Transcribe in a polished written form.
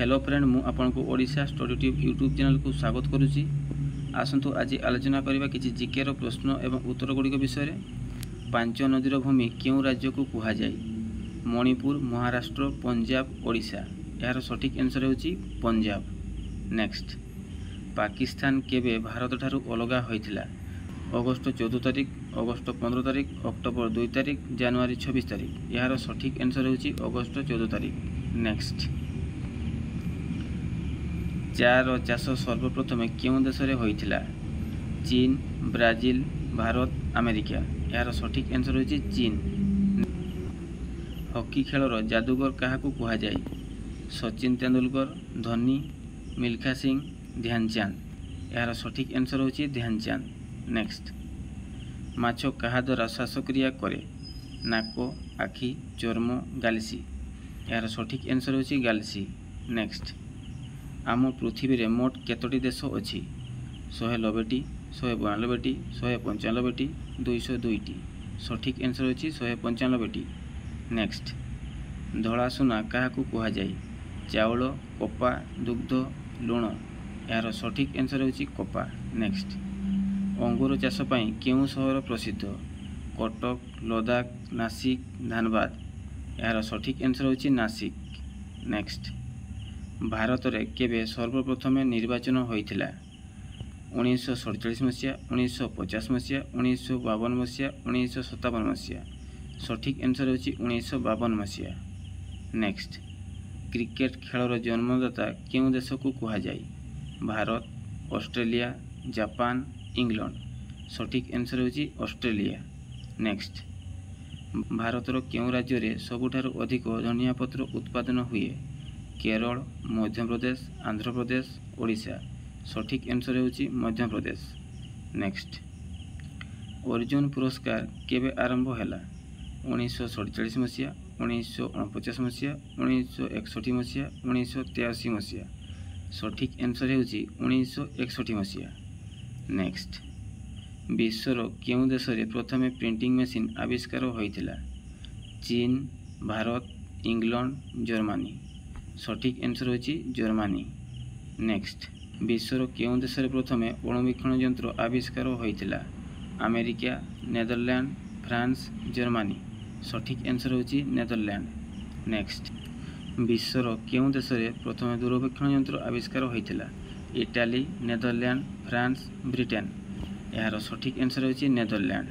Hello friend मु आपनको Odisha study tube YouTube channel को स्वागत करुच्ची। आसतु आज आलोचना करबा किछि जीके रो प्रश्न एवं उत्तर गुड़िक विषय। पांच नदीर भूमि क्यों राज्य को कहा जाए? मणिपुर, महाराष्ट्र, पंजाब, ओडिशा। यार सठिक आंसर होछि पंजाब। नेक्स्ट, पाकिस्तान केबे भारत ठारू अलगा होइथिला? अगस्त 14 तारिख, अगस्त 15 तारिख, अक्टोबर 2 तारिख, जनवरी 26 तारिख। यार सठिक आंसर होछि अगस्त 14 तारिख। नेक्स्ट, चार चाष सर्वप्रथमे क्यों देश में होइथिला? चीन, ब्राजिल, भारत, अमेरिका। यार सठिक आंसर होछि चीन। हॉकी खेलर जादूगर काहाकू कहा जाए? सचिन तेंदुलकर, धोनी, मिल्खा सिंह, ध्यानचंद। यार सठिक आंसर होछि ध्यानचंद। नेक्स्ट, माछ काहा द्वारा श्वासक्रिया करे? नाक, आखि, चर्म, गालसी। यार सठिक आंसर होछि गालसी। नेक्स्ट, आम पृथ्वी रे मोट केतोटी देश अछि? 190टी, 192टी, 195टी, 202टी। सठिक आंसर होछि 195टी। नेक्स्ट, धला सुना काहाकू कहा जाए? चाउल, कपा, दुग्ध, लुण। यार सठिक आंसर होछि कपा। नेक्स्ट, अंगूर चाष पई केउं शहर प्रसिद्ध? कटक, लदाख, नासिक, धानबाद। यार सठिक आंसर होछि नासिक। नेक्स्ट, भारत रे केबे सर्वप्रथम निर्वाचन होइथिला? 1947 मसीहा, 1950 मसीहा, 1952 मसीहा, 1957 मसीहा। सठिक आंसर होछि 1952 मसीहा। नेक्स्ट, क्रिकेट खेलर जन्मदाता केउं देश को कहा जाए? Bharat, Australia, Japan, England. सठिक आंसर होछि ऑस्ट्रेलिया। नेक्स्ट, भारतर केउं राज्य रे सबुठारु अधिक धनिया पत्र उत्पादन हुए? केरल, मध्य प्रदेश, आंध्र प्रदेश, ओडिशा। सठिक आंसर होछि मध्य प्रदेश। नेक्स्ट, अर्जुन पुरस्कार केबे आरंभ हैला? 1947 मसीहा, 1949 मसीहा, 1961 मसीहा, 1983 मसीहा। सठिक आंसर होछि 1961 मसीहा। नेक्स्ट, विश्वर केउं देश रे प्रथम प्रिंटिंग मशीन आविष्कार होइथिला? चीन, भारत, इंग्लैंड, जर्मनी। सठिक आंसर होछि जर्मनी। नेक्स्ट, विश्वर केउं देश रे प्रथम अणुवीक्षण यंत्र आविष्कार होइथिला? America, Netherland, France, Germany. सठिक आंसर होछि नेदरलैंड। नेक्स्ट, विश्वर केउं देश रे प्रथम दूरवीक्षण यंत्र आविष्कार होइथिला? Italy, Netherland, France, Britain. यार सठिक आंसर होछि नेदरलैंड।